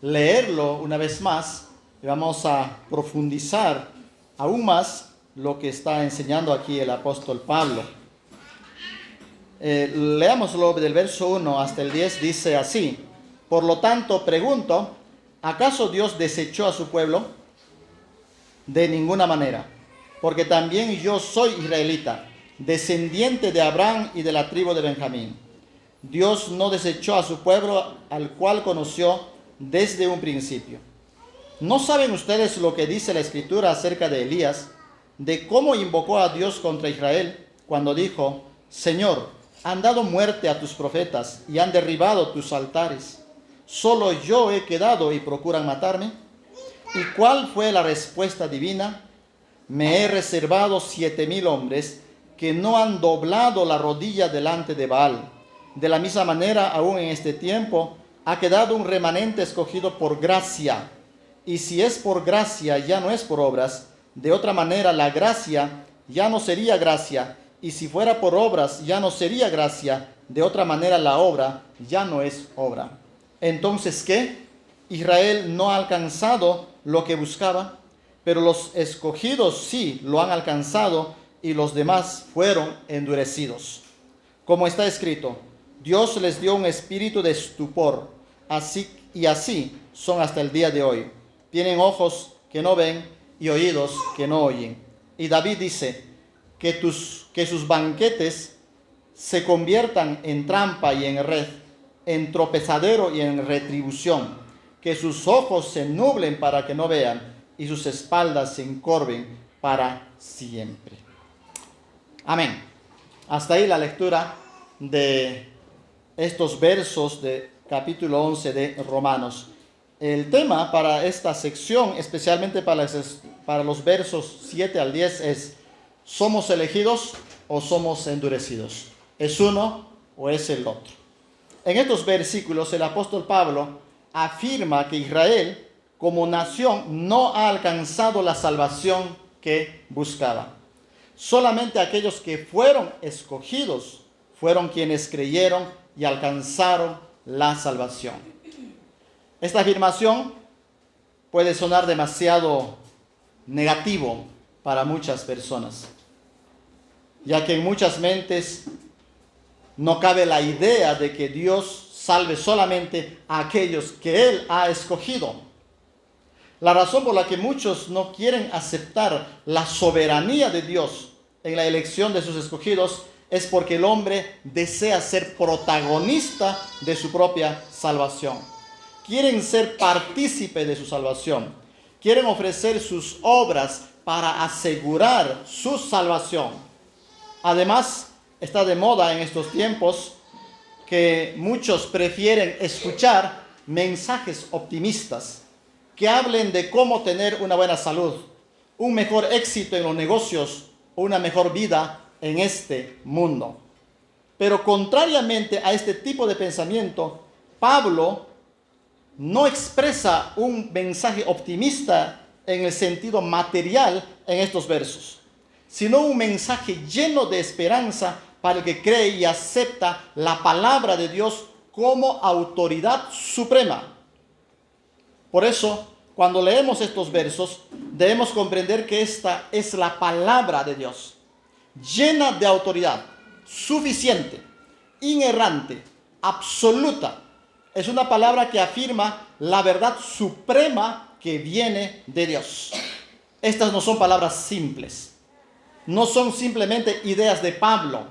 leerlo una vez más y vamos a profundizar aún más lo que está enseñando aquí el apóstol Pablo. Leámoslo del verso 1 hasta el 10, dice así: por lo tanto, pregunto, ¿acaso Dios desechó a su pueblo? De ninguna manera, porque también yo soy israelita, descendiente de Abraham y de la tribu de Benjamín. Dios no desechó a su pueblo, al cual conoció desde un principio. ¿No saben ustedes lo que dice la Escritura acerca de Elías, de cómo invocó a Dios contra Israel, cuando dijo: Señor, han dado muerte a tus profetas y han derribado tus altares? Solo yo he quedado y procuran matarme. ¿Y cuál fue la respuesta divina? Me he reservado 7,000 hombres que no han doblado la rodilla delante de Baal. De la misma manera, aún en este tiempo, ha quedado un remanente escogido por gracia. Y si es por gracia, ya no es por obras. De otra manera, la gracia ya no sería gracia. Y si fuera por obras, ya no sería gracia. De otra manera, la obra ya no es obra. Entonces, ¿qué? Israel no ha alcanzado lo que buscaba, pero los escogidos sí lo han alcanzado y los demás fueron endurecidos. Como está escrito, Dios les dio un espíritu de estupor, así son hasta el día de hoy. Tienen ojos que no ven y oídos que no oyen. Y David dice que sus banquetes se conviertan en trampa y en red, en tropezadero y en retribución. Que sus ojos se nublen para que no vean y sus espaldas se encorven para siempre. Amén. Hasta ahí la lectura de estos versos de capítulo 11 de Romanos. El tema para esta sección, especialmente para los versos 7 al 10, es: ¿somos elegidos o somos endurecidos? ¿Es uno o es el otro? En estos versículos el apóstol Pablo afirma que Israel como nación no ha alcanzado la salvación que buscaba. Solamente aquellos que fueron escogidos fueron quienes creyeron y alcanzaron la salvación. Esta afirmación puede sonar demasiado negativo para muchas personas, ya que en muchas mentes no cabe la idea de que Dios salve solamente a aquellos que Él ha escogido. La razón por la que muchos no quieren aceptar la soberanía de Dios en la elección de sus escogidos es porque el hombre desea ser protagonista de su propia salvación. Quieren ser partícipe de su salvación. Quieren ofrecer sus obras para asegurar su salvación. Además, está de moda en estos tiempos que muchos prefieren escuchar mensajes optimistas que hablen de cómo tener una buena salud, un mejor éxito en los negocios o una mejor vida en este mundo. Pero contrariamente a este tipo de pensamiento, Pablo no expresa un mensaje optimista en el sentido material en estos versos, sino un mensaje lleno de esperanza para el que cree y acepta la palabra de Dios como autoridad suprema. Por eso, cuando leemos estos versos, debemos comprender que esta es la palabra de Dios, llena de autoridad, suficiente, inerrante, absoluta. Es una palabra que afirma la verdad suprema que viene de Dios. Estas no son palabras simples, no son simplemente ideas de Pablo,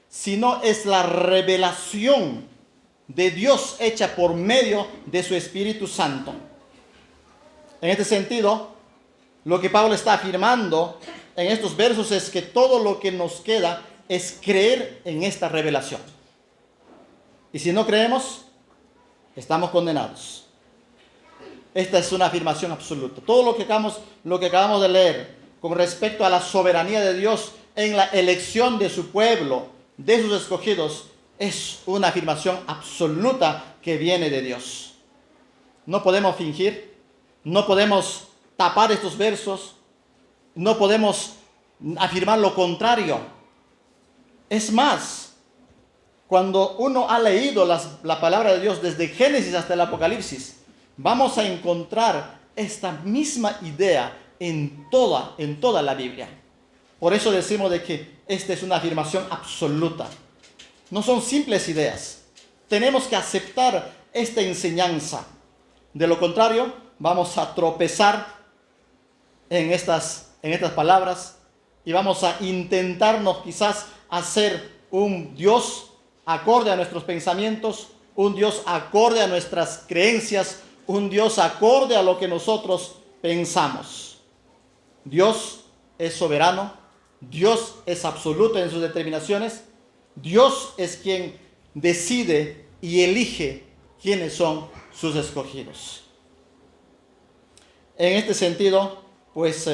sino es la revelación de Dios hecha por medio de su Espíritu Santo. En este sentido, lo que Pablo está afirmando en estos versos es que todo lo que nos queda es creer en esta revelación. Y si no creemos, estamos condenados. Esta es una afirmación absoluta. Todo lo que acabamos de leer con respecto a la soberanía de Dios en la elección de su pueblo, de sus escogidos, es una afirmación absoluta que viene de Dios. No podemos fingir, no podemos tapar estos versos, no podemos afirmar lo contrario. Es más, cuando uno ha leído la palabra de Dios desde Génesis hasta el Apocalipsis, vamos a encontrar esta misma idea en toda la Biblia. Por eso decimos de que esta es una afirmación absoluta. No son simples ideas. Tenemos que aceptar esta enseñanza. De lo contrario, vamos a tropezar en estas palabras y vamos a intentarnos quizás hacer un Dios acorde a nuestros pensamientos, un Dios acorde a nuestras creencias, un Dios acorde a lo que nosotros pensamos. Dios es soberano, Dios es absoluto en sus determinaciones, Dios es quien decide y elige quiénes son sus escogidos. En este sentido, pues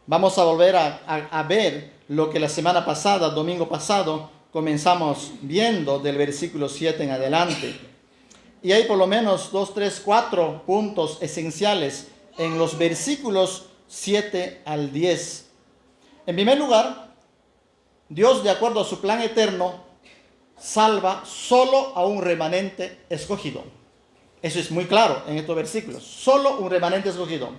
vamos a volver a ver lo que la semana pasada, domingo pasado, comenzamos viendo del versículo 7 en adelante. Y hay por lo menos 2, 3, 4 puntos esenciales en los versículos 7 al 10. En primer lugar, Dios, de acuerdo a su plan eterno, salva solo a un remanente escogido. Eso es muy claro en estos versículos. Solo un remanente escogido.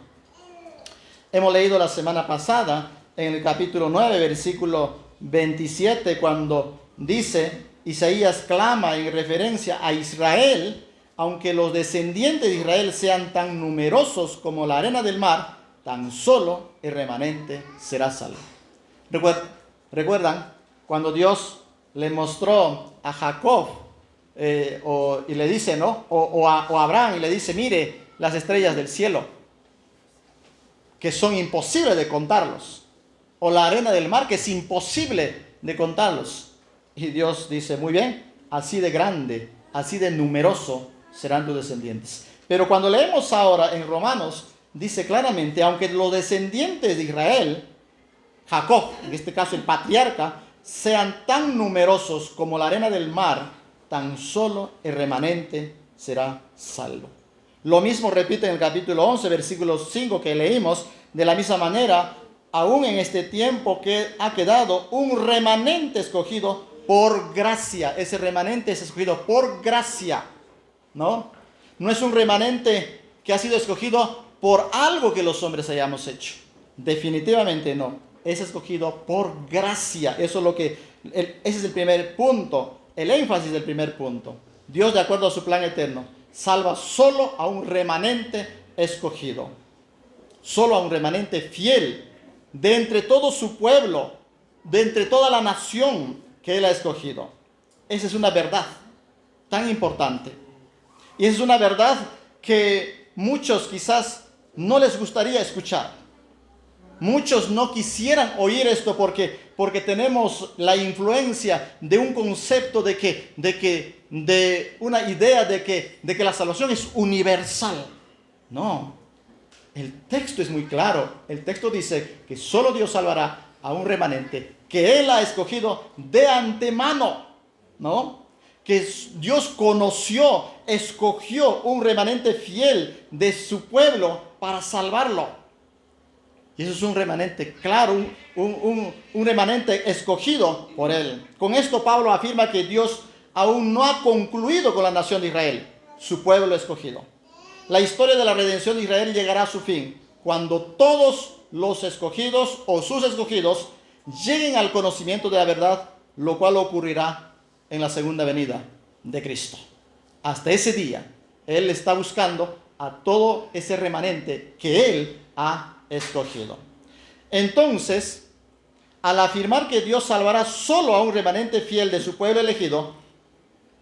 Hemos leído la semana pasada en el capítulo 9, versículo 27, cuando dice, Isaías clama en referencia a Israel, aunque los descendientes de Israel sean tan numerosos como la arena del mar, tan solo el remanente será salvo. ¿Recuerdan cuando Dios le mostró a Jacob y le dice, ¿no? O a Abraham y le dice, mire las estrellas del cielo, que son imposibles de contarlos, o la arena del mar, que es imposible de contarlos? Y Dios dice, muy bien, así de grande, así de numeroso serán tus descendientes. Pero cuando leemos ahora en Romanos, dice claramente, aunque los descendientes de Israel, Jacob, en este caso el patriarca, sean tan numerosos como la arena del mar, tan solo el remanente será salvo. Lo mismo repite en el capítulo 11, versículo 5 que leímos. De la misma manera, aún en este tiempo que ha quedado un remanente escogido por gracia. Ese remanente es escogido por gracia, ¿no? No es un remanente que ha sido escogido por algo que los hombres hayamos hecho. Definitivamente no. Es escogido por gracia. Eso es ese es el primer punto, el énfasis del primer punto. Dios, de acuerdo a su plan eterno, salva solo a un remanente escogido. Solo a un remanente fiel de entre todo su pueblo, de entre toda la nación que Él ha escogido. Esa es una verdad tan importante. Y es una verdad que muchos quizás no les gustaría escuchar. Muchos no quisieran oír esto porque tenemos la influencia de un concepto de una idea de que la salvación es universal. No, el texto es muy claro. El texto dice que solo Dios salvará a un remanente que Él ha escogido de antemano, ¿no? Que Dios conoció, escogió un remanente fiel de su pueblo para salvarlo. Y eso es un remanente claro, un remanente escogido por Él. Con esto Pablo afirma que Dios aún no ha concluido con la nación de Israel, su pueblo escogido. La historia de la redención de Israel llegará a su fin cuando todos los escogidos o sus escogidos lleguen al conocimiento de la verdad, lo cual ocurrirá en la segunda venida de Cristo. Hasta ese día, Él está buscando a todo ese remanente que Él ha escogido. Entonces, al afirmar que Dios salvará solo a un remanente fiel de su pueblo elegido,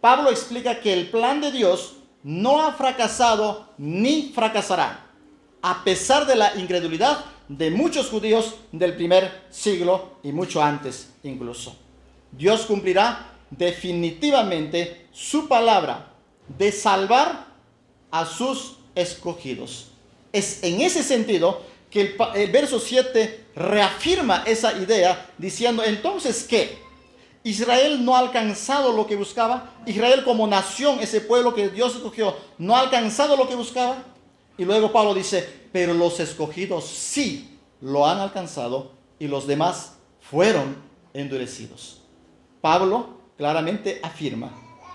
Pablo explica que el plan de Dios no ha fracasado ni fracasará, a pesar de la incredulidad de muchos judíos del primer siglo y mucho antes incluso. Dios cumplirá definitivamente su palabra de salvar a sus escogidos. Es en ese sentido que el verso 7 reafirma esa idea diciendo, entonces, ¿qué? ¿Israel no ha alcanzado lo que buscaba? ¿Israel como nación, ese pueblo que Dios escogió, no ha alcanzado lo que buscaba? Y luego Pablo dice, pero los escogidos sí lo han alcanzado y los demás fueron endurecidos. Pablo claramente afirma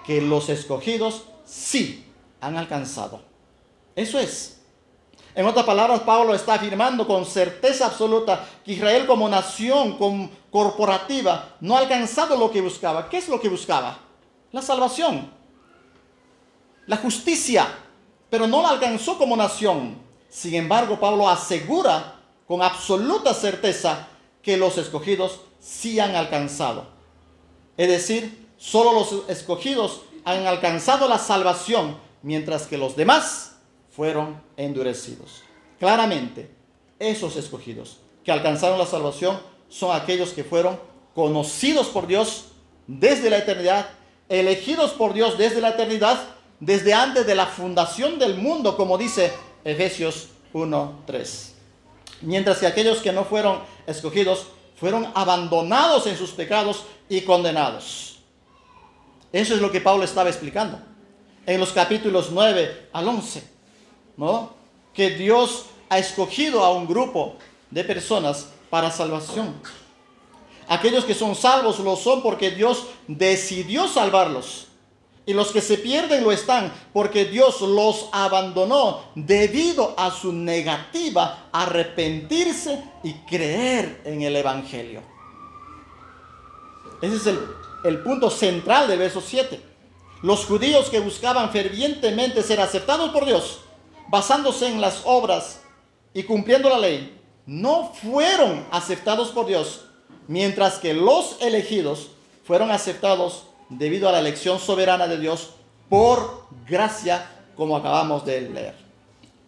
que los escogidos sí han alcanzado. Eso es. En otras palabras, Pablo está afirmando con certeza absoluta que Israel como nación corporativa no ha alcanzado lo que buscaba. ¿Qué es lo que buscaba? La salvación, la justicia, pero no la alcanzó como nación. Sin embargo, Pablo asegura con absoluta certeza que los escogidos sí han alcanzado. Es decir, solo los escogidos han alcanzado la salvación, mientras que los demás fueron endurecidos. Claramente, esos escogidos que alcanzaron la salvación son aquellos que fueron conocidos por Dios desde la eternidad, elegidos por Dios desde la eternidad, desde antes de la fundación del mundo, como dice Efesios 1:3. Mientras que aquellos que no fueron escogidos fueron abandonados en sus pecados y condenados. Eso es lo que Pablo estaba explicando en los capítulos 9 al 11, ¿no? Que Dios ha escogido a un grupo de personas para salvación. Aquellos que son salvos lo son porque Dios decidió salvarlos. Y los que se pierden lo están porque Dios los abandonó debido a su negativa a arrepentirse y creer en el Evangelio. Ese es el punto central del verso 7. Los judíos que buscaban fervientemente ser aceptados por Dios, basándose en las obras y cumpliendo la ley, no fueron aceptados por Dios, mientras que los elegidos fueron aceptados debido a la elección soberana de Dios por gracia, como acabamos de leer.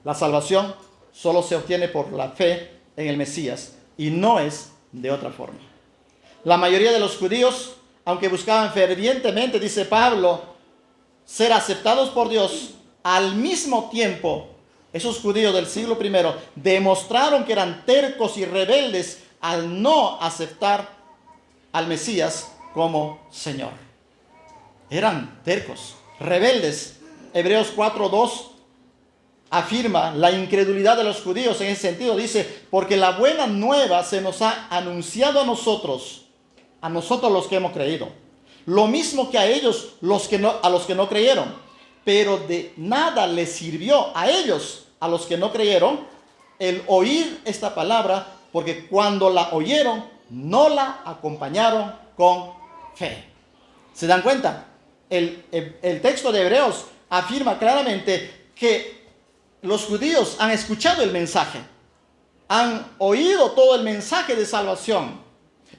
La salvación solo se obtiene por la fe en el Mesías y no es de otra forma. La mayoría de los judíos, aunque buscaban fervientemente, dice Pablo, ser aceptados por Dios, al mismo tiempo, esos judíos del siglo I demostraron que eran tercos y rebeldes al no aceptar al Mesías como Señor. Eran tercos, rebeldes. Hebreos 4:2 afirma la incredulidad de los judíos en ese sentido. Dice, porque la buena nueva se nos ha anunciado a nosotros los que hemos creído. Lo mismo que a ellos, a los que no creyeron. Pero de nada les sirvió a ellos, a los que no creyeron, el oír esta palabra, porque cuando la oyeron, no la acompañaron con fe. ¿Se dan cuenta? El texto de Hebreos afirma claramente que los judíos han escuchado el mensaje, han oído todo el mensaje de salvación.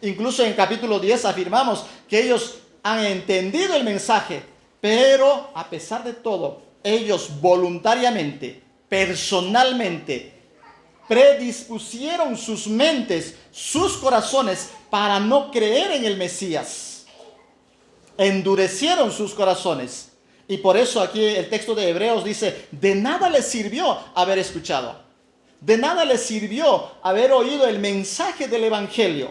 Incluso en capítulo 10 afirmamos que ellos han entendido el mensaje, pero a pesar de todo, ellos voluntariamente, personalmente, predispusieron sus mentes, sus corazones para no creer en el Mesías. Endurecieron sus corazones. Y por eso aquí el texto de Hebreos dice, de nada les sirvió haber escuchado. De nada les sirvió haber oído el mensaje del Evangelio.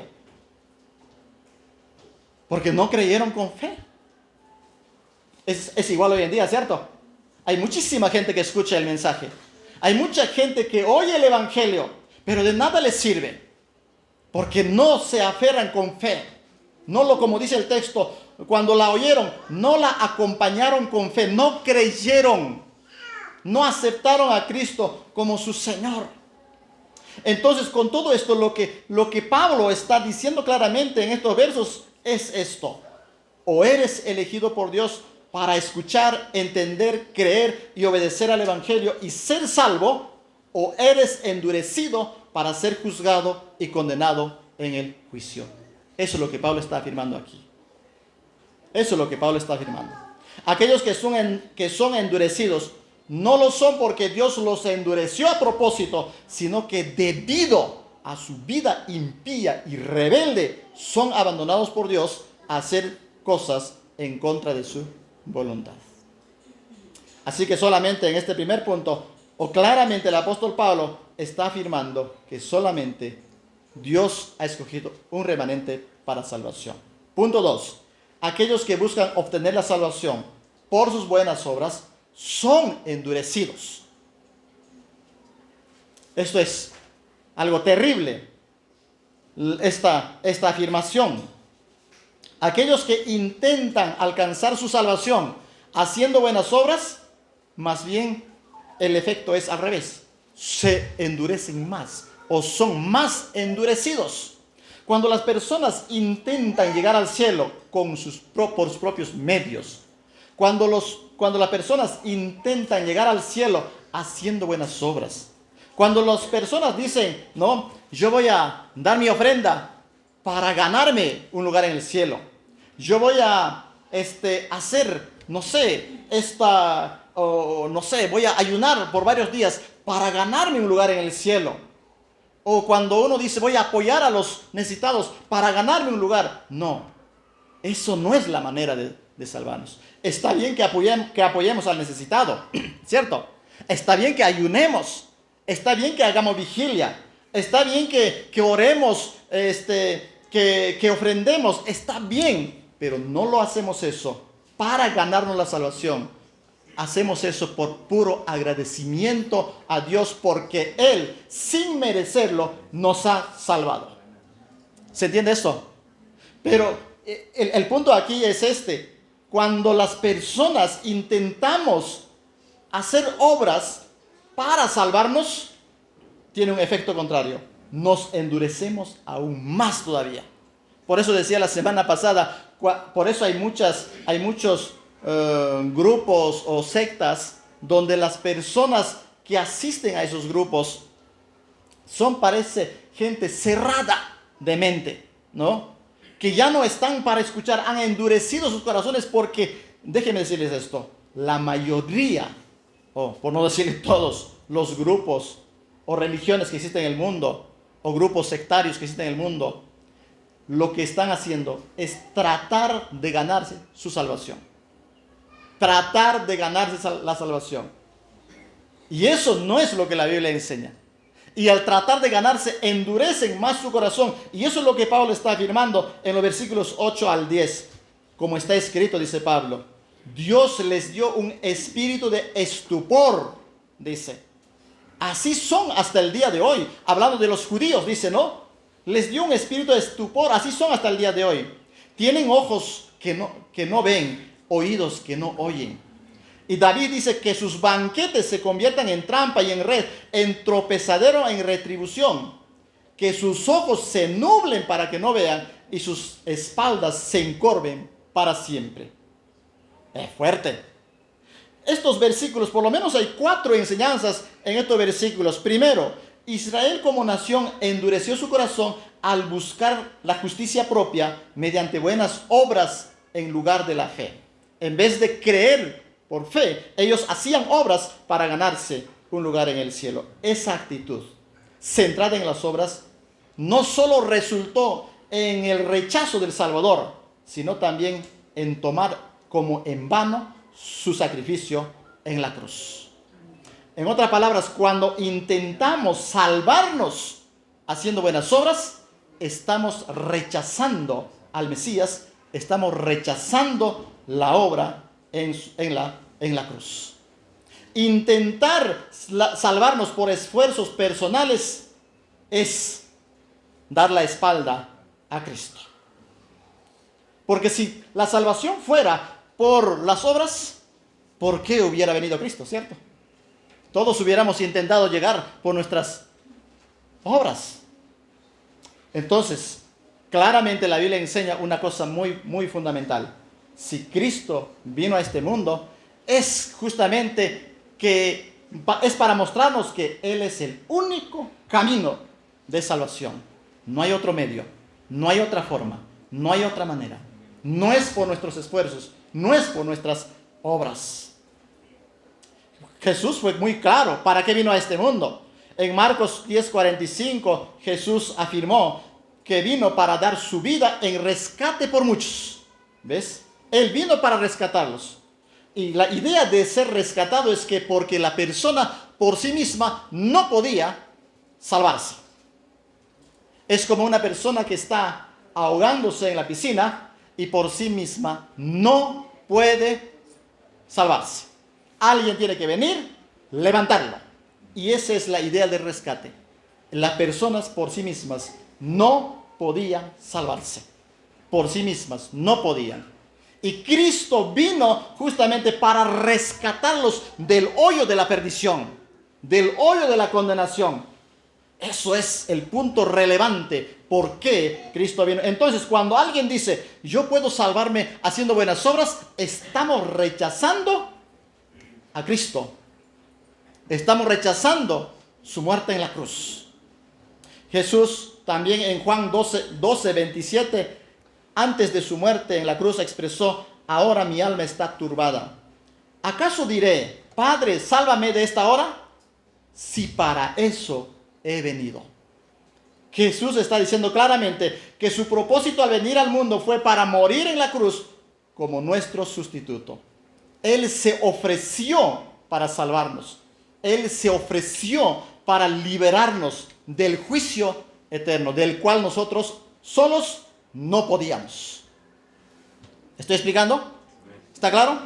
Porque no creyeron con fe. Es igual hoy en día, ¿cierto? Hay muchísima gente que escucha el mensaje. Hay mucha gente que oye el Evangelio, pero de nada les sirve. Porque no se aferran con fe. Como dice el texto, cuando la oyeron, no la acompañaron con fe, no creyeron, no aceptaron a Cristo como su Señor. Entonces, con todo esto, lo que Pablo está diciendo claramente en estos versos es esto: o eres elegido por Dios para escuchar, entender, creer y obedecer al Evangelio y ser salvo, o eres endurecido para ser juzgado y condenado en el juicio. Eso es lo que Pablo está afirmando aquí. Eso es lo que Pablo está afirmando. Aquellos que son endurecidos no lo son porque Dios los endureció a propósito, sino que debido a su vida impía y rebelde son abandonados por Dios a hacer cosas en contra de su voluntad. Así que solamente en este primer punto, o claramente el apóstol Pablo está afirmando que solamente Dios ha escogido un remanente para salvación. Punto 2. Aquellos que buscan obtener la salvación por sus buenas obras son endurecidos. Esto es algo terrible, esta afirmación. Aquellos que intentan alcanzar su salvación haciendo buenas obras, más bien el efecto es al revés. Se endurecen más o son más endurecidos. Cuando las personas intentan llegar al cielo por sus propios medios, cuando las personas intentan llegar al cielo haciendo buenas obras, cuando las personas dicen, no, yo voy a dar mi ofrenda para ganarme un lugar en el cielo, yo voy a hacer, no sé, voy a ayunar por varios días para ganarme un lugar en el cielo. O cuando uno dice, voy a apoyar a los necesitados para ganarme un lugar. No, eso no es la manera de salvarnos. Está bien que apoyemos al necesitado, ¿cierto? Está bien que ayunemos. Está bien que hagamos vigilia. Está bien que oremos, que ofrendemos. Está bien, pero no lo hacemos eso para ganarnos la salvación. Hacemos eso por puro agradecimiento a Dios porque Él, sin merecerlo, nos ha salvado. ¿Se entiende esto? Pero el punto aquí es este. Cuando las personas intentamos hacer obras para salvarnos, tiene un efecto contrario. Nos endurecemos aún más todavía. Por eso decía la semana pasada, por eso hay muchos grupos o sectas donde las personas que asisten a esos grupos parece gente cerrada de mente, ¿no? Que ya no están para escuchar, han endurecido sus corazones porque, déjenme decirles esto, la mayoría, por no decirle todos, los grupos o religiones que existen en el mundo, o grupos sectarios que existen en el mundo, lo que están haciendo es tratar de ganarse su salvación. Tratar de ganarse la salvación. Y eso no es lo que la Biblia enseña. Y al tratar de ganarse, endurecen más su corazón. Y eso es lo que Pablo está afirmando en los versículos 8 al 10. Como está escrito, dice Pablo, Dios les dio un espíritu de estupor, dice. Así son hasta el día de hoy. Hablando de los judíos, dice, ¿no? Les dio un espíritu de estupor. Así son hasta el día de hoy. Tienen ojos que no ven, oídos que no oyen. Y David dice que sus banquetes se conviertan en trampa y en red, en tropezadero, en retribución. Que sus ojos se nublen para que no vean y sus espaldas se encorven para siempre. Es fuerte. Estos versículos, por lo menos hay 4 enseñanzas en estos versículos. Primero, Israel como nación endureció su corazón al buscar la justicia propia mediante buenas obras en lugar de la fe. En vez de creer por fe, ellos hacían obras para ganarse un lugar en el cielo. Esa actitud centrada en las obras no solo resultó en el rechazo del Salvador, sino también en tomar como en vano su sacrificio en la cruz. En otras palabras, cuando intentamos salvarnos haciendo buenas obras, estamos rechazando al Mesías, estamos rechazando la obra en la cruz. Intentar salvarnos por esfuerzos personales es dar la espalda a Cristo. Porque si la salvación fuera por las obras, ¿por qué hubiera venido Cristo, cierto? Todos hubiéramos intentado llegar por nuestras obras. Entonces, claramente la Biblia enseña una cosa muy, muy fundamental. Si Cristo vino a este mundo, es justamente que es para mostrarnos que Él es el único camino de salvación. No hay otro medio, no hay otra forma, no hay otra manera. No es por nuestros esfuerzos, no es por nuestras obras. Jesús fue muy claro para qué vino a este mundo. En Marcos 10:45, Jesús afirmó que vino para dar su vida en rescate por muchos. ¿Ves? Él vino para rescatarlos. Y la idea de ser rescatado es que porque la persona por sí misma no podía salvarse. Es como una persona que está ahogándose en la piscina y por sí misma no puede salvarse. Alguien tiene que venir, levantarlo. Y esa es la idea del rescate. Las personas por sí mismas no podían salvarse. Por sí mismas no podían. Y Cristo vino justamente para rescatarlos del hoyo de la perdición, del hoyo de la condenación. Eso es el punto relevante. ¿Por qué Cristo vino? Entonces, cuando alguien dice, yo puedo salvarme haciendo buenas obras, estamos rechazando a Cristo. Estamos rechazando su muerte en la cruz. Jesús también en Juan 12, 27, antes de su muerte en la cruz expresó, ahora mi alma está turbada. ¿Acaso diré, Padre, sálvame de esta hora? Si para eso he venido. Jesús está diciendo claramente que su propósito al venir al mundo fue para morir en la cruz como nuestro sustituto. Él se ofreció para salvarnos. Él se ofreció para liberarnos del juicio eterno, del cual nosotros solos no podíamos. ¿Estoy explicando? ¿Está claro?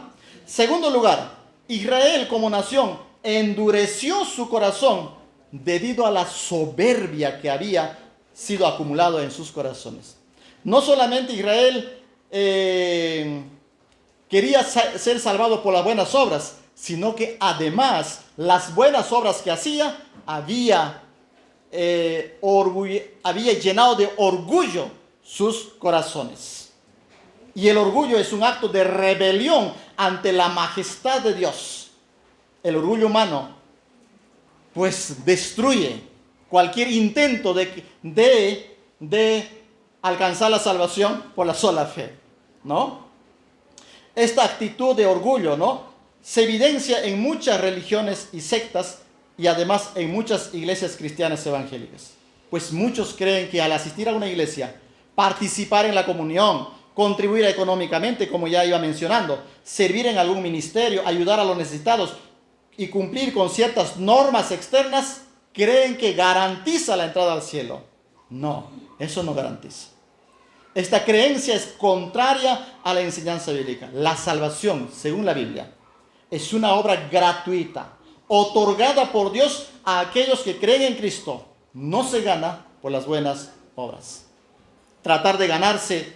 Segundo lugar, Israel como nación endureció su corazón debido a la soberbia que había sido acumulado en sus corazones. No solamente Israel quería ser salvado por las buenas obras, sino que además las buenas obras que hacía había llenado de orgullo sus corazones. Y el orgullo es un acto de rebelión ante la majestad de Dios. El orgullo humano pues destruye cualquier intento de alcanzar la salvación por la sola fe, ¿no? Esta actitud de orgullo, ¿no?, se evidencia en muchas religiones y sectas y además en muchas iglesias cristianas evangélicas. Pues muchos creen que al asistir a una iglesia, participar en la comunión, contribuir económicamente, como ya iba mencionando, servir en algún ministerio, ayudar a los necesitados y cumplir con ciertas normas externas, creen que garantiza la entrada al cielo. No, eso no garantiza. Esta creencia es contraria a la enseñanza bíblica. La salvación, según la Biblia, es una obra gratuita, otorgada por Dios a aquellos que creen en Cristo. No se gana por las buenas obras. Tratar de ganarse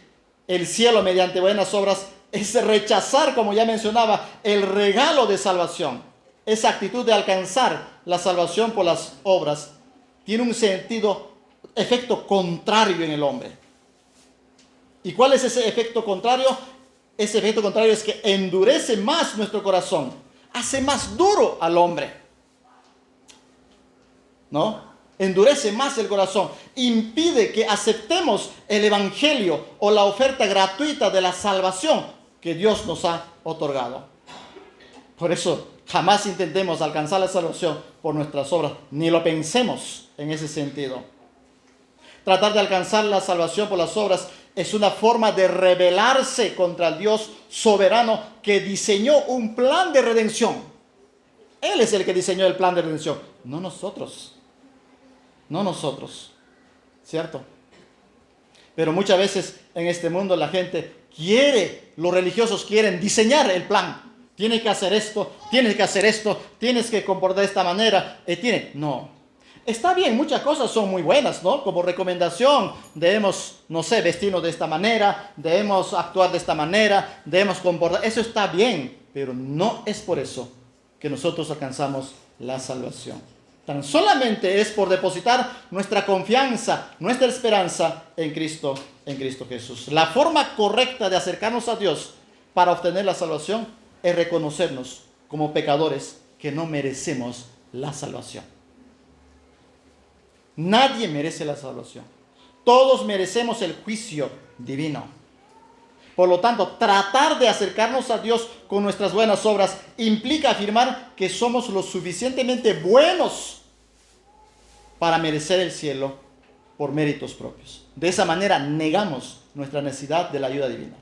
el cielo mediante buenas obras es rechazar, como ya mencionaba, el regalo de salvación. Esa actitud de alcanzar la salvación por las obras tiene un efecto contrario en el hombre. ¿Y cuál es ese efecto contrario? Ese efecto contrario es que endurece más nuestro corazón, hace más duro al hombre, ¿no? Endurece más el corazón, impide que aceptemos el evangelio o la oferta gratuita de la salvación que Dios nos ha otorgado. Por eso, jamás intentemos alcanzar la salvación por nuestras obras, ni lo pensemos en ese sentido. Tratar de alcanzar la salvación por las obras es una forma de rebelarse contra el Dios soberano que diseñó un plan de redención. Él es el que diseñó el plan de redención, no nosotros. No nosotros, ¿cierto? Pero muchas veces en este mundo la gente los religiosos quieren diseñar el plan. Tienes que hacer esto, tienes que hacer esto, tienes que comportar de esta manera. No. Está bien, muchas cosas son muy buenas, ¿no? Como recomendación, debemos, no sé, vestirnos de esta manera, debemos actuar de esta manera, debemos comportar. Eso está bien, pero no es por eso que nosotros alcanzamos la salvación. Tan solamente es por depositar nuestra confianza, nuestra esperanza en Cristo Jesús. La forma correcta de acercarnos a Dios para obtener la salvación es reconocernos como pecadores que no merecemos la salvación. Nadie merece la salvación. Todos merecemos el juicio divino. Por lo tanto, tratar de acercarnos a Dios con nuestras buenas obras implica afirmar que somos lo suficientemente buenos para merecer el cielo por méritos propios. De esa manera negamos nuestra necesidad de la ayuda divina.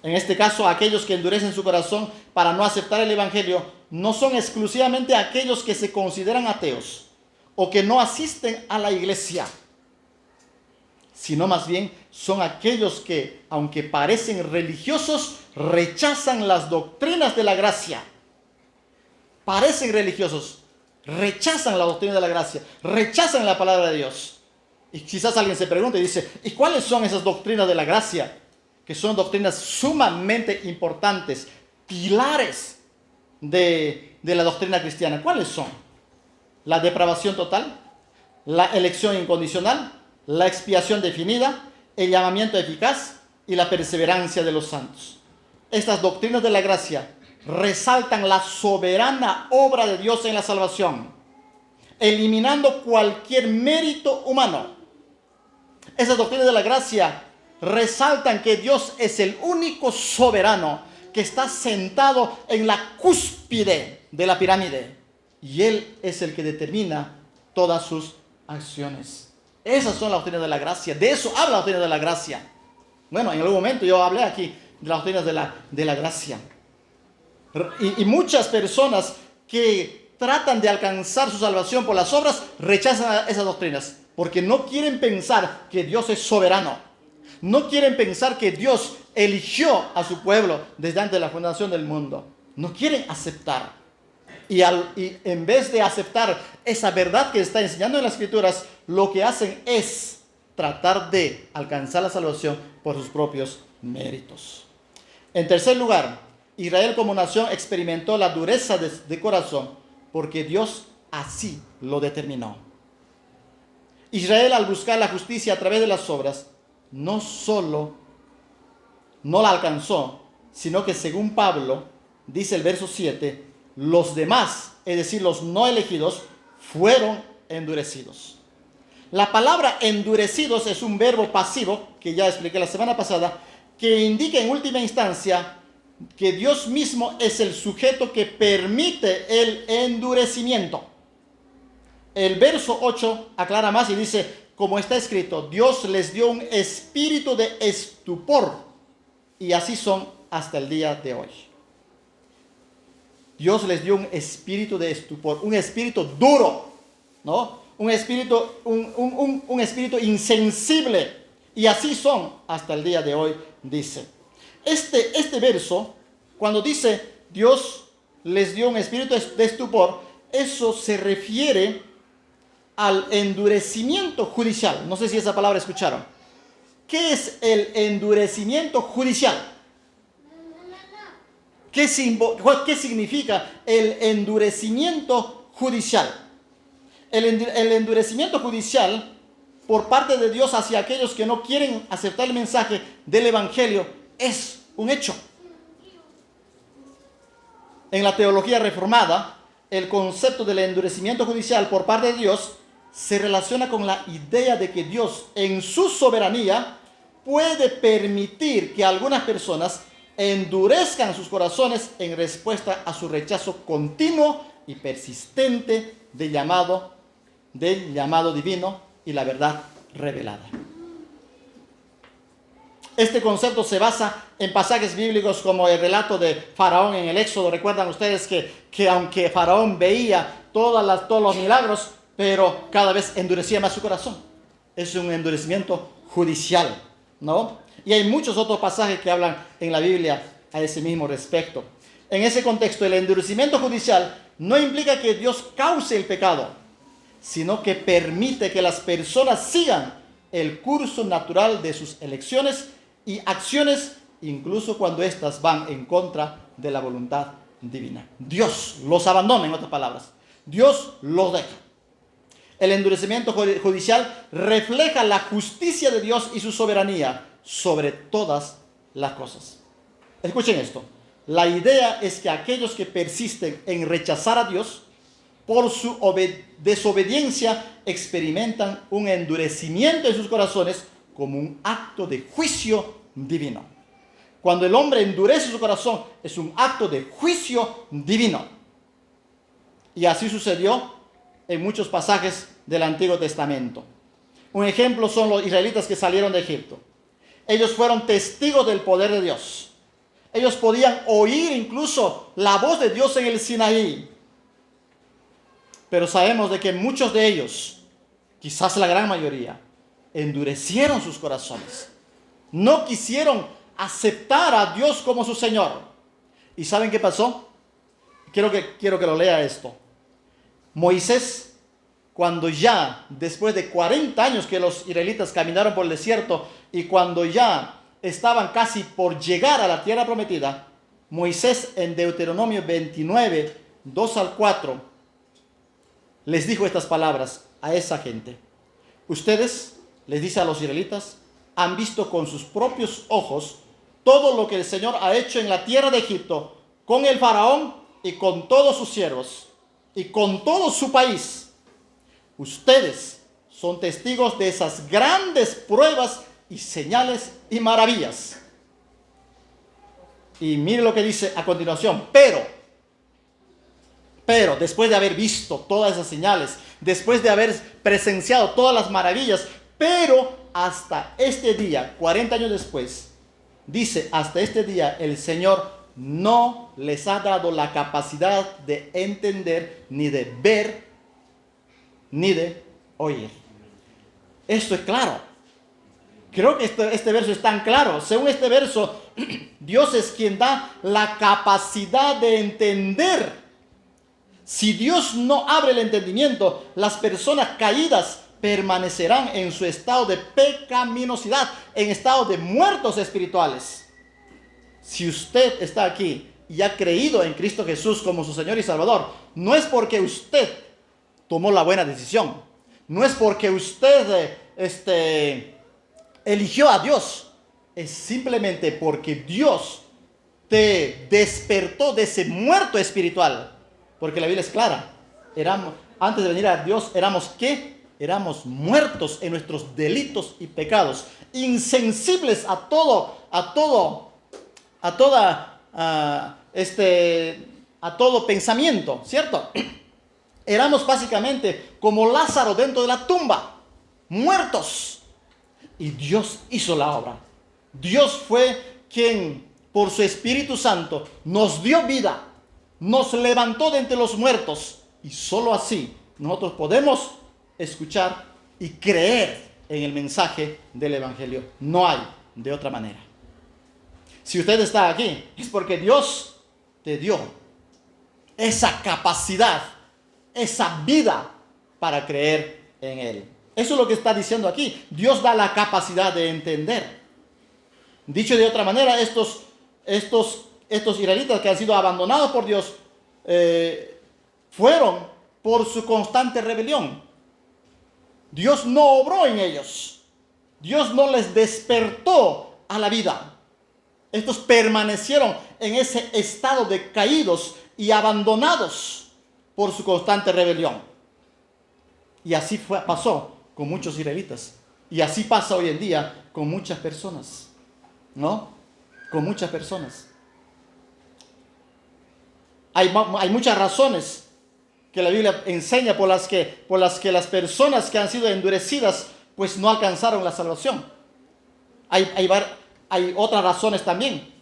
En este caso, aquellos que endurecen su corazón para no aceptar el evangelio no son exclusivamente aquellos que se consideran ateos o que no asisten a la iglesia, sino más bien son aquellos que, aunque parecen religiosos, rechazan las doctrinas de la gracia. Parecen religiosos, rechazan la doctrina de la gracia, rechazan la palabra de Dios. Y quizás alguien se pregunte y dice, ¿y cuáles son esas doctrinas de la gracia que son doctrinas sumamente importantes, pilares de la doctrina cristiana. ¿Cuáles son? La depravación total, la elección incondicional, la expiación definida, el llamamiento eficaz y la perseverancia de los santos. Estas doctrinas de la gracia resaltan la soberana obra de Dios en la salvación, eliminando cualquier mérito humano. Esas doctrinas de la gracia resaltan que Dios es el único soberano que está sentado en la cúspide de la pirámide, y Él es el que determina todas sus acciones. Esas son las doctrinas de la gracia. De eso habla la doctrina de la gracia. Bueno, en algún momento yo hablé aquí de las doctrinas de la gracia. Y muchas personas que tratan de alcanzar su salvación por las obras rechazan esas doctrinas, porque no quieren pensar que Dios es soberano. No quieren pensar que Dios eligió a su pueblo desde antes de la fundación del mundo. No quieren aceptar. Y en vez de aceptar esa verdad que está enseñando en las Escrituras, lo que hacen es tratar de alcanzar la salvación por sus propios méritos. En tercer lugar, Israel como nación experimentó la dureza de corazón porque Dios así lo determinó. Israel, al buscar la justicia a través de las obras, no solo no la alcanzó, sino que según Pablo, dice el verso 7, los demás, es decir, los no elegidos, fueron endurecidos. La palabra endurecidos es un verbo pasivo, que ya expliqué la semana pasada, que indica en última instancia que Dios mismo es el sujeto que permite el endurecimiento. El verso 8 aclara más y dice, como está escrito, Dios les dio un espíritu de estupor, y así son hasta el día de hoy. Dios les dio un espíritu de estupor, un espíritu duro, ¿no? Un espíritu insensible, y así son hasta el día de hoy, dice. Este verso, cuando dice Dios les dio un espíritu de estupor, eso se refiere al endurecimiento judicial. No sé si esa palabra escucharon. ¿Qué es el endurecimiento judicial? ¿Qué significa el endurecimiento judicial? El endurecimiento judicial por parte de Dios hacia aquellos que no quieren aceptar el mensaje del Evangelio es un hecho. En la teología reformada, el concepto del endurecimiento judicial por parte de Dios se relaciona con la idea de que Dios, en su soberanía, puede permitir que algunas personas endurezcan sus corazones en respuesta a su rechazo continuo y persistente del llamado divino y la verdad revelada. Este concepto se basa en pasajes bíblicos como el relato de Faraón en el Éxodo. Recuerdan ustedes que aunque Faraón veía todos los milagros, pero cada vez endurecía más su corazón. Es un endurecimiento judicial, ¿no? Y hay muchos otros pasajes que hablan en la Biblia a ese mismo respecto. En ese contexto, el endurecimiento judicial no implica que Dios cause el pecado, sino que permite que las personas sigan el curso natural de sus elecciones y acciones, incluso cuando éstas van en contra de la voluntad divina. Dios los abandona, en otras palabras. Dios los deja. El endurecimiento judicial refleja la justicia de Dios y su soberanía sobre todas las cosas. Escuchen esto. La idea es que aquellos que persisten en rechazar a Dios por su desobediencia experimentan un endurecimiento en sus corazones como un acto de juicio divino. Cuando el hombre endurece su corazón, es un acto de juicio divino. Y así sucedió en muchos pasajes del Antiguo Testamento. Un ejemplo son los israelitas que salieron de Egipto. Ellos fueron testigos del poder de Dios. Ellos podían oír incluso la voz de Dios en el Sinaí. Pero sabemos de que muchos de ellos, quizás la gran mayoría, endurecieron sus corazones. No quisieron aceptar a Dios como su Señor. ¿Y saben qué pasó? Quiero que lo lea esto. Moisés, cuando ya, después de 40 años que los israelitas caminaron por el desierto, y cuando ya estaban casi por llegar a la tierra prometida, Moisés en Deuteronomio 29, 2 al 4, les dijo estas palabras a esa gente. Ustedes, les dice a los israelitas, han visto con sus propios ojos todo lo que el Señor ha hecho en la tierra de Egipto, con el faraón y con todos sus siervos, y con todo su país. Ustedes son testigos de esas grandes pruebas y señales y maravillas. Y mire lo que dice a continuación. Pero después de haber visto todas esas señales, después de haber presenciado todas las maravillas, pero hasta este día, 40 años después, dice, hasta este día el Señor no les ha dado la capacidad de entender, ni de ver, ni de oír. Esto es claro. Creo que este verso es tan claro. Según este verso, Dios es quien da la capacidad de entender. Si Dios no abre el entendimiento, las personas caídas permanecerán en su estado de pecaminosidad, en estado de muertos espirituales. Si usted está aquí y ha creído en Cristo Jesús como su Señor y Salvador, no es porque usted tomó la buena decisión, no es porque usted eligió a Dios, es simplemente porque Dios te despertó de ese muerto espiritual. Porque la Biblia es clara. Antes de venir a Dios, éramos ¿qué? Éramos muertos en nuestros delitos y pecados, insensibles a todo pensamiento, ¿cierto? Éramos básicamente como Lázaro dentro de la tumba, muertos. Y Dios hizo la obra. Dios fue quien, por su Espíritu Santo, nos dio vida, nos levantó de entre los muertos, y solo así nosotros podemos escuchar y creer en el mensaje del Evangelio. No hay de otra manera. Si usted está aquí, es porque Dios te dio esa capacidad, esa vida para creer en Él. Eso es lo que está diciendo aquí. Dios da la capacidad de entender. Dicho de otra manera, estos israelitas que han sido abandonados por Dios fueron por su constante rebelión. Dios no obró en ellos. Dios no les despertó a la vida. Estos permanecieron en ese estado de caídos y abandonados por su constante rebelión. Y así pasó con muchos israelitas. Y así pasa hoy en día con muchas personas. ¿No? Con muchas personas. Hay muchas razones que la Biblia enseña por las que las personas que han sido endurecidas pues no alcanzaron la salvación. Hay otras razones también.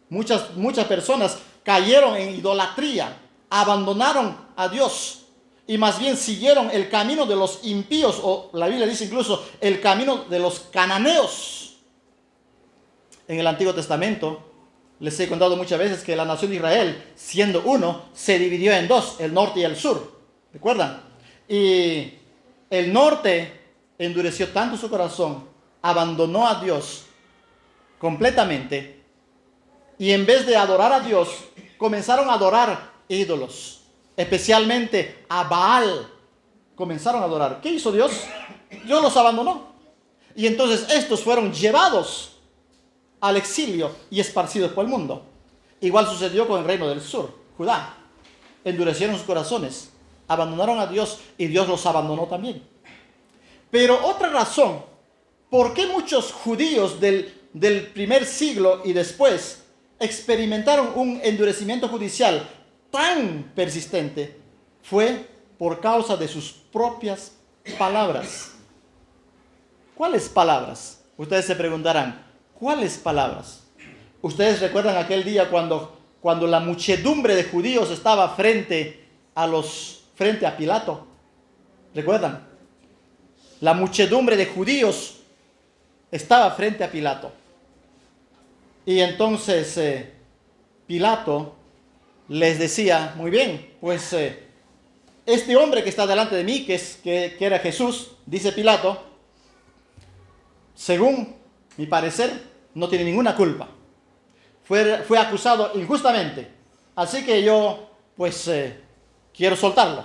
Muchas personas cayeron en idolatría, abandonaron a Dios y más bien siguieron el camino de los impíos, o la Biblia dice incluso el camino de los cananeos. En el Antiguo Testamento les he contado muchas veces que la nación de Israel, siendo uno, se dividió en dos, el norte y el sur. ¿Recuerdan? Y el norte endureció tanto su corazón, abandonó a Dios completamente, y en vez de adorar a Dios, comenzaron a adorar ídolos, especialmente a Baal. Comenzaron a adorar. ¿Qué hizo Dios? Dios los abandonó. Y entonces estos fueron llevados al exilio y esparcidos por el mundo. Igual sucedió con el reino del sur, Judá. Endurecieron sus corazones, abandonaron a Dios y Dios los abandonó también. Pero otra razón, ¿por qué muchos judíos del primer siglo y después experimentaron un endurecimiento judicial tan persistente? Fue por causa de sus propias palabras. ¿Cuáles palabras? Ustedes se preguntarán, ¿cuáles palabras? Ustedes recuerdan aquel día cuando la muchedumbre de judíos estaba frente a Pilato. ¿Recuerdan? La muchedumbre de judíos estaba frente a Pilato. Y entonces Pilato les decía, muy bien, pues este hombre que está delante de mí, que era Jesús, dice Pilato, según mi parecer, no tiene ninguna culpa. Fue acusado injustamente. Así que yo, pues, quiero soltarlo.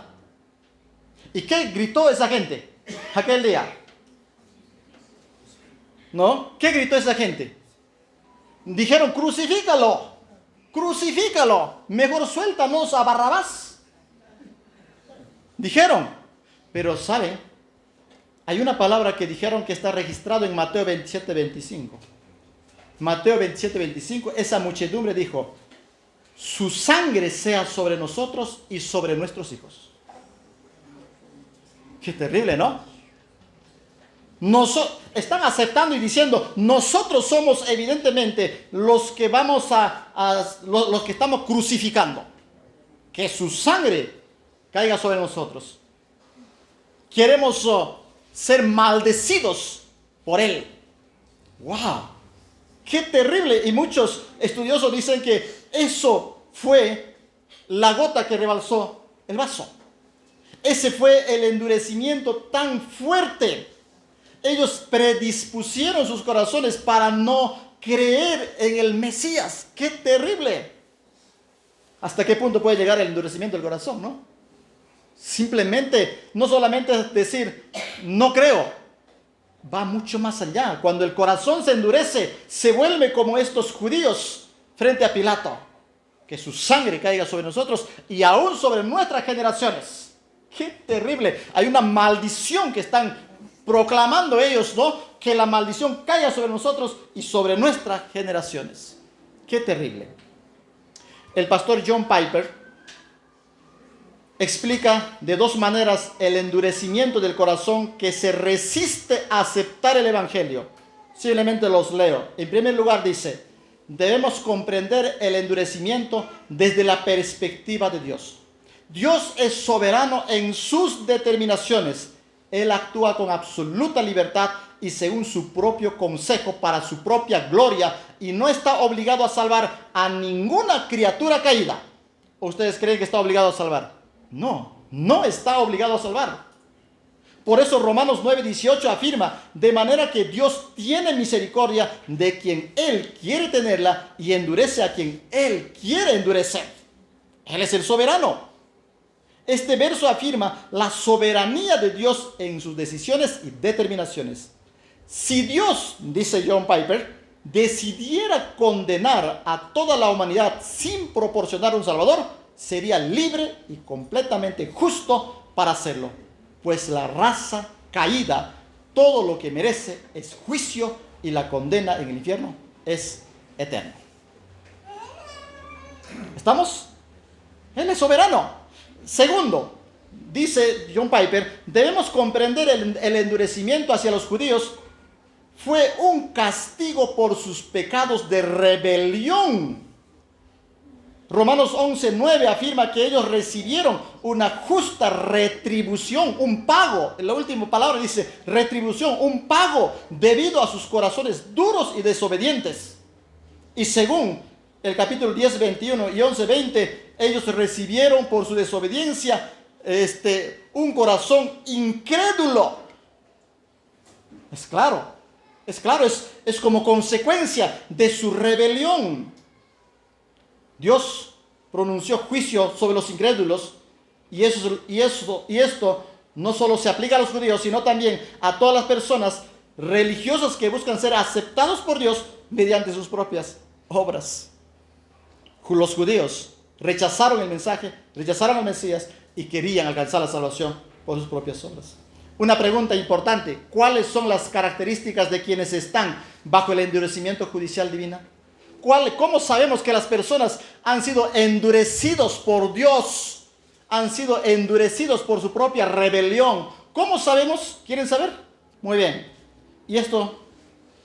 ¿Y qué gritó esa gente aquel día? ¿No? ¿Qué gritó esa gente? Dijeron, crucifícalo, crucifícalo, mejor suéltanos a Barrabás. Dijeron, pero ¿saben? Hay una palabra que dijeron que está registrado en Mateo 27:25. Mateo 27:25, esa muchedumbre dijo, su sangre sea sobre nosotros y sobre nuestros hijos. Qué terrible, ¿no? Están aceptando y diciendo, nosotros somos evidentemente los que los que estamos crucificando. Que su sangre caiga sobre nosotros. Queremos ser maldecidos por él. ¡Wow! ¡Qué terrible! Y muchos estudiosos dicen que eso fue la gota que rebalsó el vaso. Ese fue el endurecimiento tan fuerte. Ellos predispusieron sus corazones para no creer en el Mesías. ¡Qué terrible! ¿Hasta qué punto puede llegar el endurecimiento del corazón, no? Simplemente, no solamente es decir, no creo. Va mucho más allá. Cuando el corazón se endurece, se vuelve como estos judíos frente a Pilato. Que su sangre caiga sobre nosotros y aún sobre nuestras generaciones. ¡Qué terrible! Hay una maldición que están proclamando ellos, ¿no? Que la maldición caiga sobre nosotros y sobre nuestras generaciones. ¡Qué terrible! El pastor John Piper explica de dos maneras el endurecimiento del corazón que se resiste a aceptar el evangelio. Simplemente los leo. En primer lugar dice, debemos comprender el endurecimiento desde la perspectiva de Dios. Dios es soberano en sus determinaciones. Él actúa con absoluta libertad y según su propio consejo para su propia gloria y no está obligado a salvar a ninguna criatura caída. ¿Ustedes creen que está obligado a salvar? No, no está obligado a salvar. Por eso Romanos 9:18 afirma, de manera que Dios tiene misericordia de quien Él quiere tenerla y endurece a quien Él quiere endurecer. Él es el soberano. Este verso afirma la soberanía de Dios en sus decisiones y determinaciones. Si Dios, dice John Piper, decidiera condenar a toda la humanidad sin proporcionar un Salvador, sería libre y completamente justo para hacerlo. Pues la raza caída, todo lo que merece es juicio y la condena en el infierno es eterna. ¿Estamos? Él es soberano. Segundo, dice John Piper, debemos comprender el endurecimiento hacia los judíos fue un castigo por sus pecados de rebelión. Romanos 11:9 afirma que ellos recibieron una justa retribución, un pago. En la última palabra dice retribución, un pago debido a sus corazones duros y desobedientes. Y según el capítulo 10, 21 y 11, 20, ellos recibieron por su desobediencia un corazón incrédulo. Es claro, es como consecuencia de su rebelión. Dios pronunció juicio sobre los incrédulos y esto no solo se aplica a los judíos, sino también a todas las personas religiosas que buscan ser aceptados por Dios mediante sus propias obras. Los judíos rechazaron el mensaje, rechazaron al Mesías y querían alcanzar la salvación por sus propias obras. Una pregunta importante, ¿cuáles son las características de quienes están bajo el endurecimiento judicial divino? ¿Cómo sabemos que las personas han sido endurecidos por Dios? Han sido endurecidos por su propia rebelión. ¿Cómo sabemos? ¿Quieren saber? Muy bien. Y esto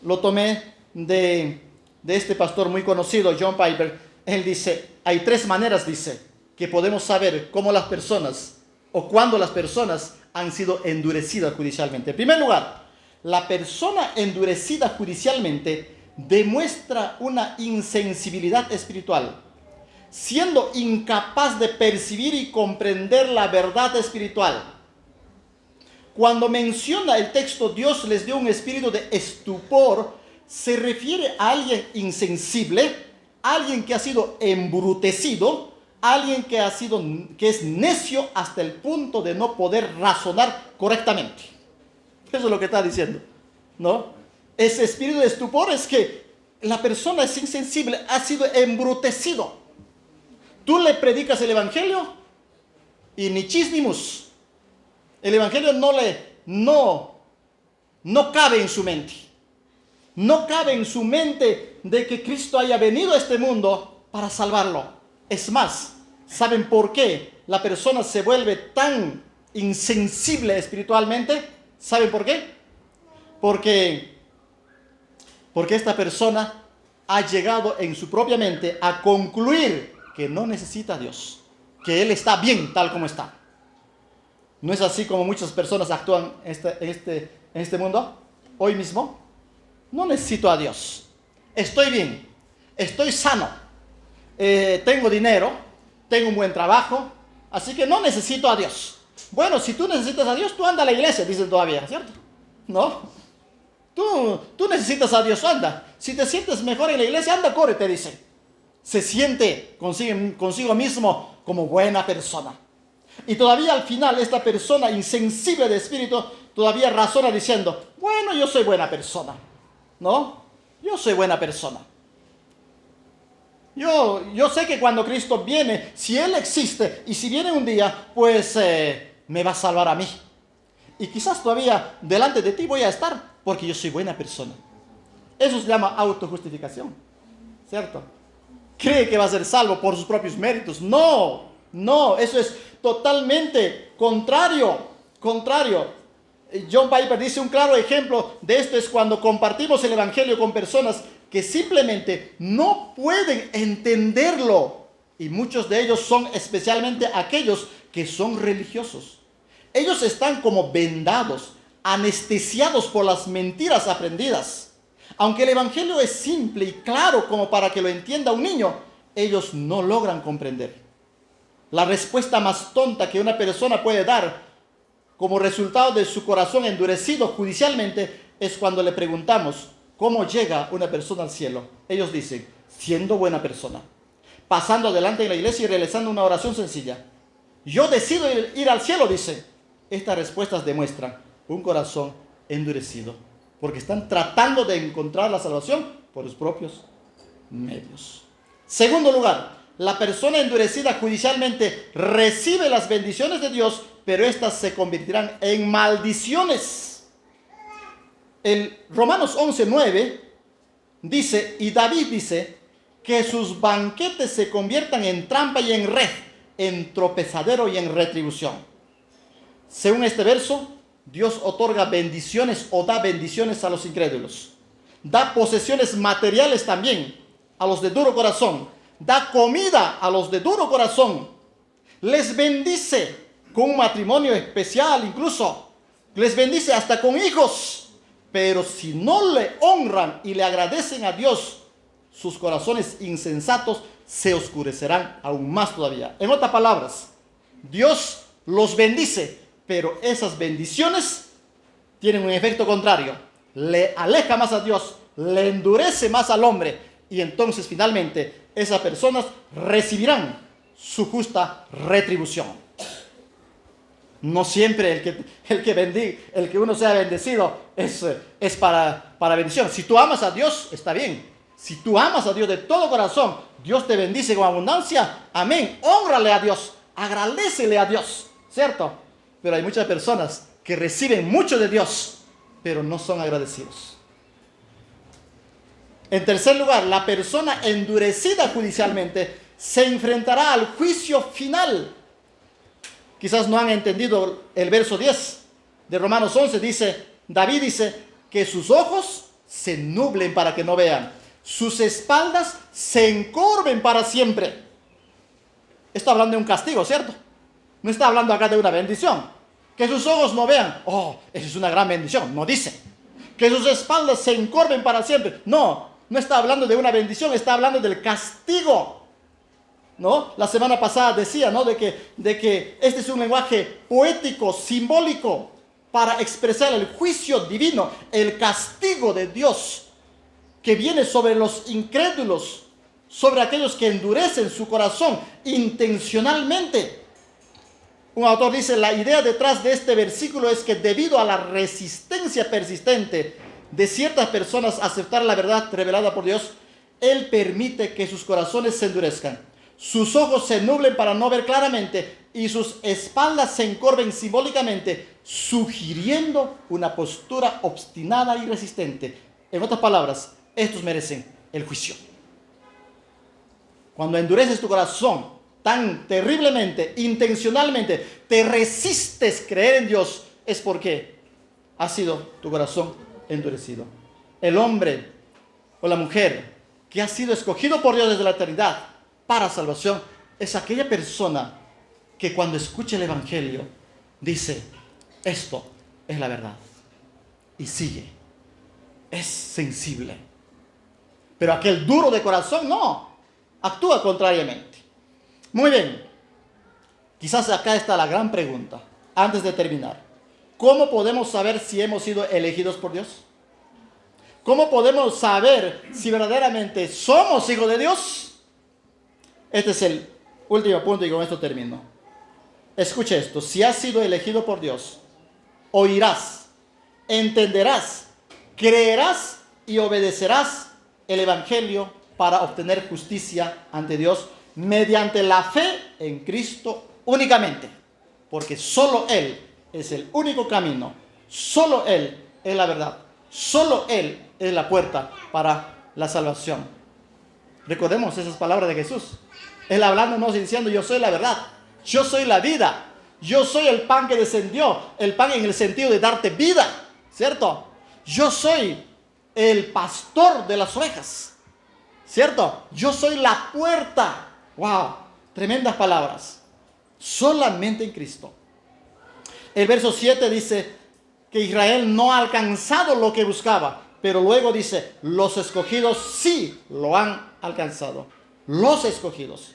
lo tomé de este pastor muy conocido, John Piper. Él dice, hay tres maneras, dice, que podemos saber cómo las personas o cuándo las personas han sido endurecidas judicialmente. En primer lugar, la persona endurecida judicialmente demuestra una insensibilidad espiritual, siendo incapaz de percibir y comprender la verdad espiritual. Cuando menciona el texto, Dios les dio un espíritu de estupor, se refiere a alguien insensible, alguien que ha sido embrutecido, alguien que es necio hasta el punto de no poder razonar correctamente. Eso es lo que está diciendo, ¿no? Ese espíritu de estupor es que la persona es insensible, ha sido embrutecido. Tú le predicas el evangelio y ni chis ni mus. El evangelio no cabe en su mente. No cabe en su mente de que Cristo haya venido a este mundo para salvarlo. Es más, ¿saben por qué la persona se vuelve tan insensible espiritualmente? ¿Saben por qué? Porque esta persona ha llegado en su propia mente a concluir que no necesita a Dios, que Él está bien tal como está. ¿No es así como muchas personas actúan en este mundo hoy mismo? No necesito a Dios. Estoy bien. Estoy sano. Tengo dinero. Tengo un buen trabajo. Así que no necesito a Dios. Bueno, si tú necesitas a Dios, tú anda a la iglesia, dicen todavía, ¿cierto? ¿No? Tú necesitas a Dios, anda. Si te sientes mejor en la iglesia, anda, corre, te dice. Se siente consigo mismo como buena persona. Y todavía al final esta persona insensible de espíritu todavía razona diciendo, bueno, yo soy buena persona, ¿no? Yo soy buena persona. Yo sé que cuando Cristo viene, si Él existe y si viene un día, pues me va a salvar a mí. Y quizás todavía delante de ti voy a estar porque yo soy buena persona. Eso se llama autojustificación, ¿cierto? Cree que va a ser salvo por sus propios méritos. No, eso es totalmente contrario. John Piper dice un claro ejemplo de esto es cuando compartimos el evangelio con personas que simplemente no pueden entenderlo. Y muchos de ellos son especialmente aquellos que son religiosos. Ellos están como vendados, anestesiados por las mentiras aprendidas. Aunque el evangelio es simple y claro como para que lo entienda un niño, ellos no logran comprender. La respuesta más tonta que una persona puede dar como resultado de su corazón endurecido judicialmente es cuando le preguntamos cómo llega una persona al cielo. Ellos dicen, siendo buena persona, pasando adelante en la iglesia y realizando una oración sencilla. Yo decido ir al cielo, dice. Estas respuestas demuestran un corazón endurecido, porque están tratando de encontrar la salvación por sus propios medios. Segundo lugar, la persona endurecida judicialmente recibe las bendiciones de Dios, pero estas se convertirán en maldiciones. En Romanos 11:9 dice, y David dice, que sus banquetes se conviertan en trampa y en red, en tropezadero y en retribución. Según este verso, Dios otorga bendiciones o da bendiciones a los incrédulos. Da posesiones materiales también a los de duro corazón. Da comida a los de duro corazón. Les bendice con un matrimonio especial incluso. Les bendice hasta con hijos. Pero si no le honran y le agradecen a Dios, sus corazones insensatos se oscurecerán aún más todavía. En otras palabras, Dios los bendice, pero esas bendiciones tienen un efecto contrario. Le aleja más a Dios, le endurece más al hombre y entonces finalmente esas personas recibirán su justa retribución. No siempre el que uno sea bendecido es para bendición. Si tú amas a Dios, está bien. Si tú amas a Dios de todo corazón, Dios te bendice con abundancia. Amén. Hónrale a Dios, agradécele a Dios, ¿cierto? Pero hay muchas personas que reciben mucho de Dios, pero no son agradecidos. En tercer lugar, la persona endurecida judicialmente se enfrentará al juicio final. Quizás no han entendido el verso 10 de Romanos 11. David dice que sus ojos se nublen para que no vean. Sus espaldas se encorven para siempre. Está hablando de un castigo, ¿cierto? No está hablando acá de una bendición. Que sus ojos no vean. Oh, eso es una gran bendición. No dice. Que sus espaldas se encorven para siempre. No está hablando de una bendición. Está hablando del castigo. ¿No? La semana pasada decía, ¿no? de que este es un lenguaje poético, simbólico, para expresar el juicio divino, el castigo de Dios que viene sobre los incrédulos, sobre aquellos que endurecen su corazón intencionalmente. Un autor dice, la idea detrás de este versículo es que debido a la resistencia persistente de ciertas personas a aceptar la verdad revelada por Dios, Él permite que sus corazones se endurezcan, sus ojos se nublen para no ver claramente y sus espaldas se encorven simbólicamente, sugiriendo una postura obstinada y resistente. En otras palabras, estos merecen el juicio. Cuando endureces tu corazón tan terriblemente, intencionalmente, te resistes creer en Dios, es porque ha sido tu corazón endurecido. El hombre o la mujer que ha sido escogido por Dios desde la eternidad para salvación es aquella persona que cuando escucha el Evangelio dice, esto es la verdad, y sigue. Es sensible. Pero aquel duro de corazón no, actúa contrariamente. Muy bien, quizás acá está la gran pregunta, antes de terminar. ¿Cómo podemos saber si hemos sido elegidos por Dios? ¿Cómo podemos saber si verdaderamente somos hijos de Dios? Este es el último punto y con esto termino. Escucha esto, si has sido elegido por Dios, oirás, entenderás, creerás y obedecerás el Evangelio para obtener justicia ante Dios mediante la fe en Cristo únicamente, porque solo Él es el único camino, solo Él es la verdad, solo Él es la puerta para la salvación. Recordemos esas palabras de Jesús, Él hablándonos y diciendo, yo soy la verdad, yo soy la vida, yo soy el pan que descendió, el pan en el sentido de darte vida, ¿cierto? Yo soy el pastor de las ovejas, ¿cierto? Yo soy la puerta. ¡Wow! Tremendas palabras. Solamente en Cristo. El verso 7 dice que Israel no ha alcanzado lo que buscaba, pero luego dice, los escogidos sí lo han alcanzado. Los escogidos.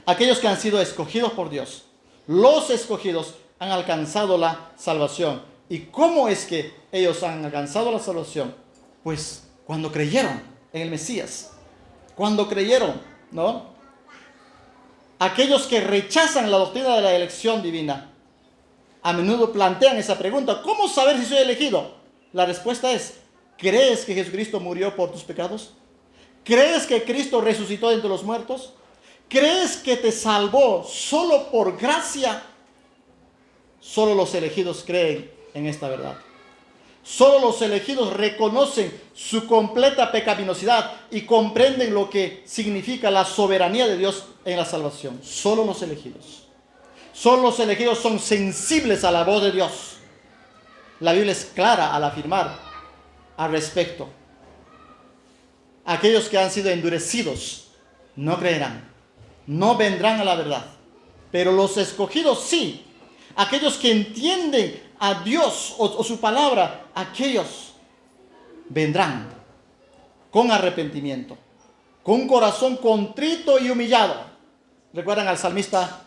Aquellos que han sido escogidos por Dios. Los escogidos han alcanzado la salvación. ¿Y cómo es que ellos han alcanzado la salvación? Pues cuando creyeron en el Mesías. Cuando creyeron, ¿no? Aquellos que rechazan la doctrina de la elección divina a menudo plantean esa pregunta, ¿cómo saber si soy elegido? La respuesta es, ¿crees que Jesucristo murió por tus pecados? ¿Crees que Cristo resucitó de entre los muertos? ¿Crees que te salvó solo por gracia? Solo los elegidos creen en esta verdad. Solo los elegidos reconocen su completa pecaminosidad y comprenden lo que significa la soberanía de Dios en la salvación. Solo los elegidos. Solo los elegidos son sensibles a la voz de Dios. La Biblia es clara al afirmar al respecto. Aquellos que han sido endurecidos no creerán, no vendrán a la verdad. Pero los escogidos sí. Aquellos que entienden a Dios o su palabra, aquellos vendrán con arrepentimiento, con un corazón contrito y humillado. ¿Recuerdan al salmista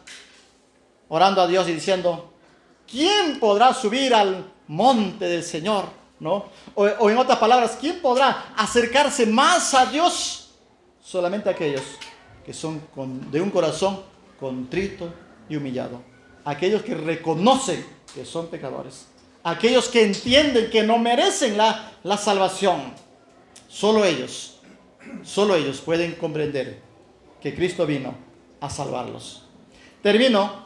orando a Dios y diciendo, ¿quién podrá subir al monte del Señor? ¿No? O en otras palabras, ¿quién podrá acercarse más a Dios? Solamente aquellos que son de un corazón contrito y humillado. Aquellos que reconocen que son pecadores. Aquellos que entienden que no merecen la salvación. Solo ellos pueden comprender que Cristo vino a salvarlos. Termino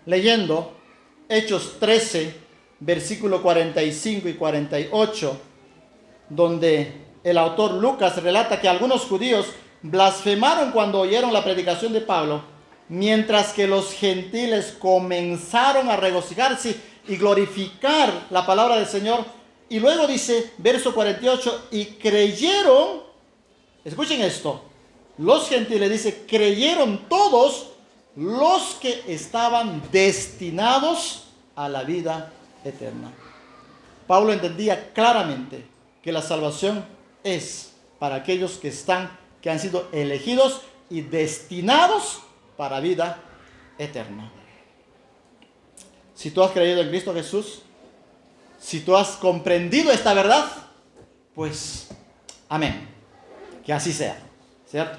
leyendo Hechos 13, versículo 45 y 48, donde el autor Lucas relata que algunos judíos blasfemaron cuando oyeron la predicación de Pablo, mientras que los gentiles comenzaron a regocijarse y glorificar la palabra del Señor. Y luego dice, verso 48, y creyeron, escuchen esto, los gentiles, dice, creyeron todos los que estaban destinados a la vida eterna. Pablo entendía claramente que la salvación es para aquellos que han sido elegidos y destinados para vida eterna. Si tú has creído en Cristo Jesús, si tú has comprendido esta verdad, pues, amén. Que así sea, ¿cierto?